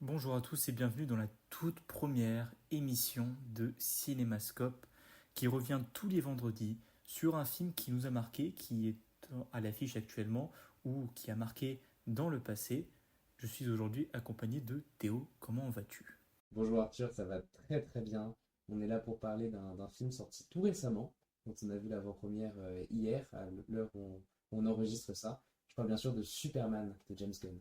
Bonjour à tous et bienvenue dans la toute première émission de Cinémascope qui revient tous les vendredis sur un film qui nous a marqué, qui est à l'affiche actuellement ou qui a marqué dans le passé. Je suis aujourd'hui accompagné de Théo. Comment vas-tu? Bonjour Arthur, ça va très très bien. On est là pour parler d'un film sorti tout récemment, dont on a vu l'avant-première hier, à l'heure où on enregistre ça. Je parle bien sûr de Superman de James Gunn.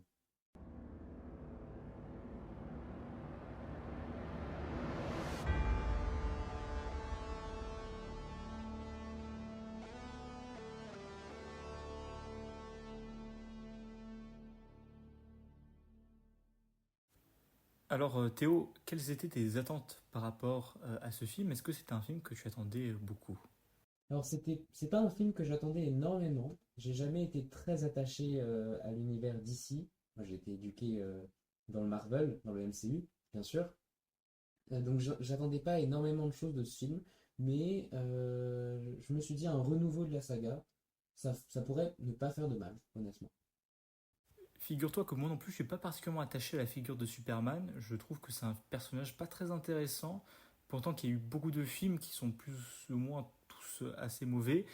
Alors Théo, quelles étaient tes attentes par rapport à ce film? Est-ce que c'était un film que tu attendais beaucoup? Alors c'est pas un film que j'attendais énormément. J'ai jamais été très attaché à l'univers DC. Moi j'ai été éduqué dans le Marvel, dans le MCU, bien sûr. Donc j'attendais pas énormément de choses de ce film, mais je me suis dit un renouveau de la saga, ça pourrait ne pas faire de mal, honnêtement. Figure-toi que moi non plus, je suis pas particulièrement attaché à la figure de Superman. Je trouve que c'est un personnage pas très intéressant. Pourtant, qu'il y a eu beaucoup de films qui sont plus ou moins tous assez mauvais.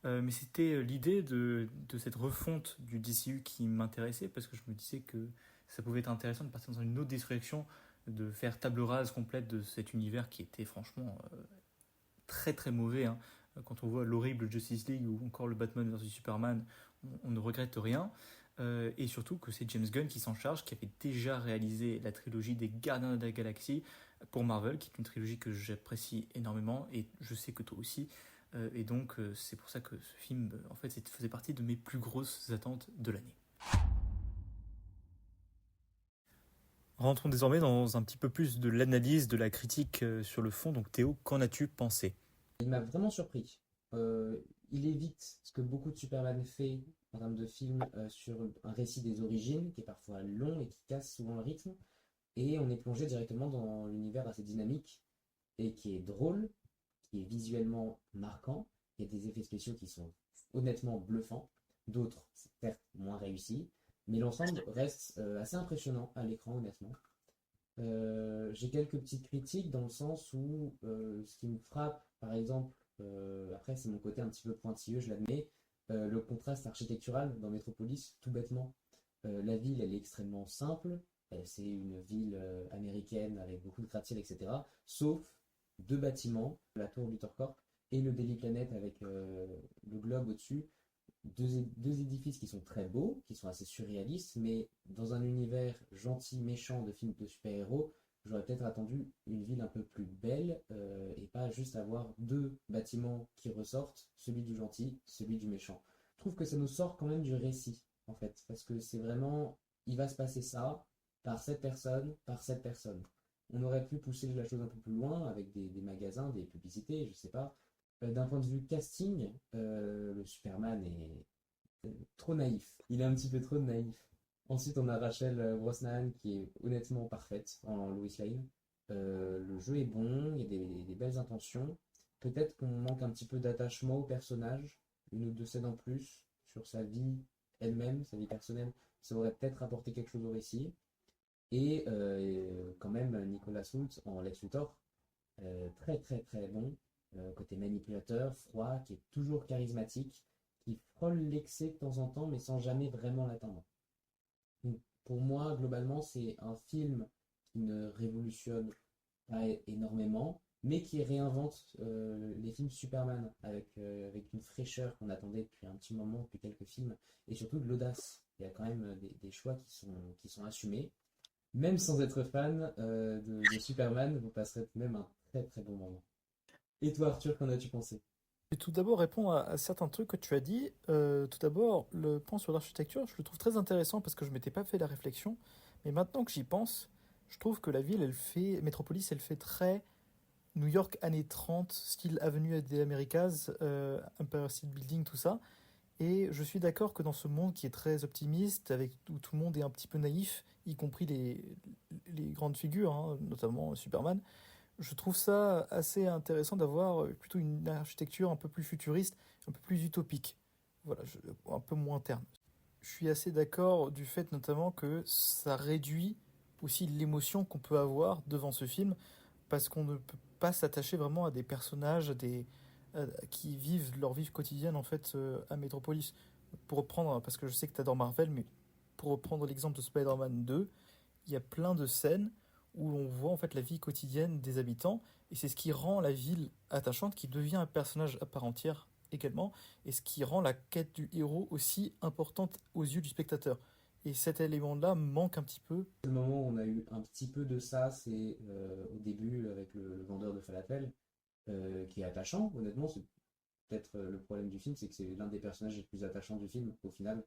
Mais c'était l'idée de cette refonte du DCU qui m'intéressait parce que je me disais que ça pouvait être intéressant de partir dans une autre direction, de faire table rase complète de cet univers qui était franchement très très mauvais, hein. Quand on voit l'horrible Justice League ou encore le Batman vs Superman, on ne regrette rien. Et surtout que c'est James Gunn qui s'en charge, qui avait déjà réalisé la trilogie des Gardiens de la Galaxie pour Marvel, qui est une trilogie que j'apprécie énormément, et je sais que toi aussi. Et donc c'est pour ça que ce film, en fait, faisait partie de mes plus grosses attentes de l'année. Rentrons désormais dans un petit peu plus de l'analyse, de la critique sur le fond. Donc Théo, qu'en as-tu pensé? Il m'a vraiment surpris. Euh, il évite ce que beaucoup de Superman fait en termes de film sur un récit des origines, qui est parfois long et qui casse souvent le rythme, et on est plongé directement dans l'univers assez dynamique et qui est drôle, qui est visuellement marquant. Il y a des effets spéciaux qui sont honnêtement bluffants, d'autres certes moins réussis, mais l'ensemble reste assez impressionnant à l'écran honnêtement. J'ai quelques petites critiques dans le sens où ce qui me frappe, par exemple, après c'est mon côté un petit peu pointilleux, je l'admets, le contraste architectural dans Metropolis, tout bêtement. La ville, elle est extrêmement simple, c'est une ville américaine avec beaucoup de gratte-ciel, etc. Sauf deux bâtiments, la tour Luthor et le Daily Planet avec le globe au-dessus, deux édifices qui sont très beaux, qui sont assez surréalistes, mais dans un univers gentil, méchant de films de super-héros, j'aurais peut-être attendu une ville un peu plus belle et pas juste avoir deux bâtiments qui ressortent, celui du gentil, celui du méchant. Je trouve que ça nous sort quand même du récit, en fait, parce que c'est vraiment, il va se passer ça par cette personne, par cette personne. On aurait pu pousser la chose un peu plus loin avec des magasins, des publicités, je sais pas. D'un point de vue casting, le Superman est trop naïf. Il est un petit peu trop naïf. Ensuite, on a Rachel Brosnahan qui est honnêtement parfaite en Lois Lane. Le jeu est bon, il y a des belles intentions. Peut-être qu'on manque un petit peu d'attachement au personnage, une ou deux scènes en plus sur sa vie elle-même, sa vie personnelle. Ça aurait peut-être apporté quelque chose au récit. Et quand même, Nicolas Hoult en Lex Luthor, très très très bon. Côté manipulateur, froid, qui est toujours charismatique, qui frôle l'excès de temps en temps, mais sans jamais vraiment l'atteindre. Donc, pour moi, globalement, c'est un film qui ne révolutionne pas énormément, mais qui réinvente les films Superman avec une fraîcheur qu'on attendait depuis un petit moment, depuis quelques films, et surtout de l'audace. Il y a quand même des choix qui sont assumés. Même sans être fan de Superman, vous passerez même un très très bon moment. Et toi, Arthur, qu'en as-tu pensé? Je vais tout d'abord répondre à certains trucs que tu as dit. Tout d'abord, le point sur l'architecture, je le trouve très intéressant parce que je m'étais pas fait la réflexion. Mais maintenant que j'y pense, je trouve que la ville, Metropolis, elle fait très New York années 30, style Avenue des Americas, Empire State Building, tout ça. Et je suis d'accord que dans ce monde qui est très optimiste, où tout le monde est un petit peu naïf, y compris les grandes figures, hein, notamment Superman, je trouve ça assez intéressant d'avoir plutôt une architecture un peu plus futuriste, un peu plus utopique. Voilà, un peu moins terne. Je suis assez d'accord du fait notamment que ça réduit aussi l'émotion qu'on peut avoir devant ce film, parce qu'on ne peut pas s'attacher vraiment à des personnages, qui vivent leur vie quotidienne en fait à Metropolis. Pour reprendre, parce que je sais que tu adores Marvel, mais pour reprendre l'exemple de Spider-Man 2, il y a plein de scènes où on voit en fait la vie quotidienne des habitants, et c'est ce qui rend la ville attachante, qui devient un personnage à part entière également, et ce qui rend la quête du héros aussi importante aux yeux du spectateur. Et cet élément-là manque un petit peu. Le moment où on a eu un petit peu de ça, c'est au début avec le vendeur de falafel, qui est attachant, honnêtement. C'est peut-être le problème du film, c'est que c'est l'un des personnages les plus attachants du film, au final,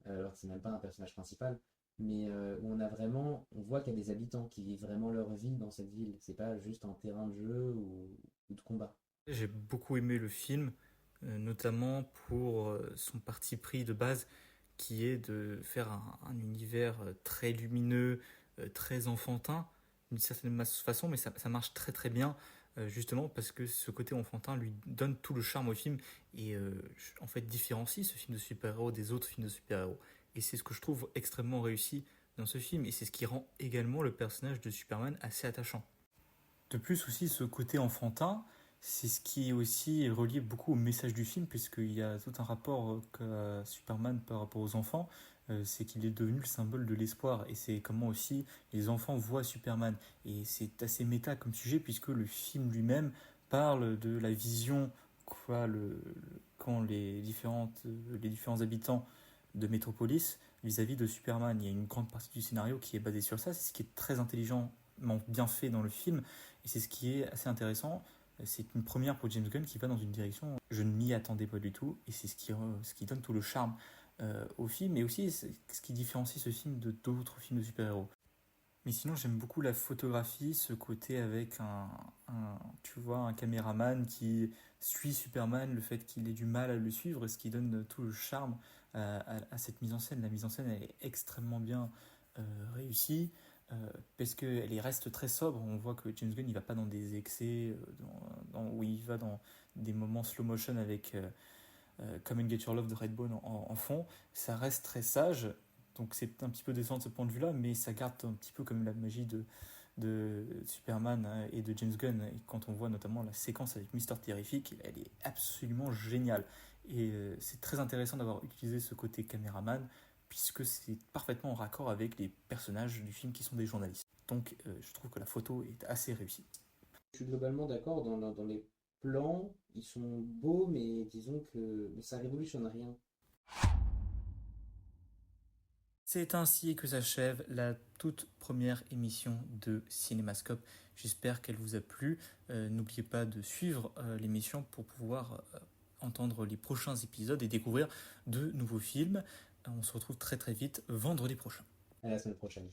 alors que c'est même pas un personnage principal. Mais où on voit qu'il y a des habitants qui vivent vraiment leur vie dans cette ville. C'est pas juste un terrain de jeu ou de combat. J'ai beaucoup aimé le film, notamment pour son parti pris de base, qui est de faire un univers très lumineux, très enfantin, d'une certaine façon, mais ça marche très très bien, justement parce que ce côté enfantin lui donne tout le charme au film et en fait différencie ce film de super-héros des autres films de super-héros. Et c'est ce que je trouve extrêmement réussi dans ce film, et c'est ce qui rend également le personnage de Superman assez attachant. De plus aussi, ce côté enfantin, c'est ce qui est aussi relié beaucoup au message du film, puisqu'il y a tout un rapport qu'a Superman par rapport aux enfants, c'est qu'il est devenu le symbole de l'espoir, et c'est comment aussi les enfants voient Superman. Et c'est assez méta comme sujet, puisque le film lui-même parle de la vision quand les différents habitants de Metropolis vis-à-vis de Superman. Il y a une grande partie du scénario qui est basée sur ça, c'est ce qui est très intelligemment bien fait dans le film, et c'est ce qui est assez intéressant. C'est une première pour James Gunn qui va dans une direction je ne m'y attendais pas du tout, et c'est ce qui donne tout le charme au film, et aussi ce qui différencie ce film de d'autres films de super-héros. Mais sinon, j'aime beaucoup la photographie, ce côté avec tu vois, un caméraman qui suit Superman, le fait qu'il ait du mal à le suivre, ce qui donne tout le charme à cette mise en scène. La mise en scène, elle est extrêmement bien réussie, parce qu'elle reste très sobre. On voit que James Gunn, il va pas dans des excès, où il va dans des moments slow motion avec Come and Get Your Love de Redbone en fond. Ça reste très sage, donc c'est un petit peu décevant de ce point de vue-là, mais ça garde un petit peu comme la magie de Superman et de James Gunn. Et quand on voit notamment la séquence avec Mister Terrific, elle est absolument géniale. Et c'est très intéressant d'avoir utilisé ce côté caméraman, puisque c'est parfaitement en raccord avec les personnages du film qui sont des journalistes. Donc je trouve que la photo est assez réussie. Je suis globalement d'accord dans les plans, ils sont beaux, mais disons que ça révolutionne rien. C'est ainsi que s'achève la toute première émission de Cinémascope. J'espère qu'elle vous a plu. N'oubliez pas de suivre l'émission pour pouvoir entendre les prochains épisodes et découvrir de nouveaux films. On se retrouve très très vite vendredi prochain. À la semaine prochaine.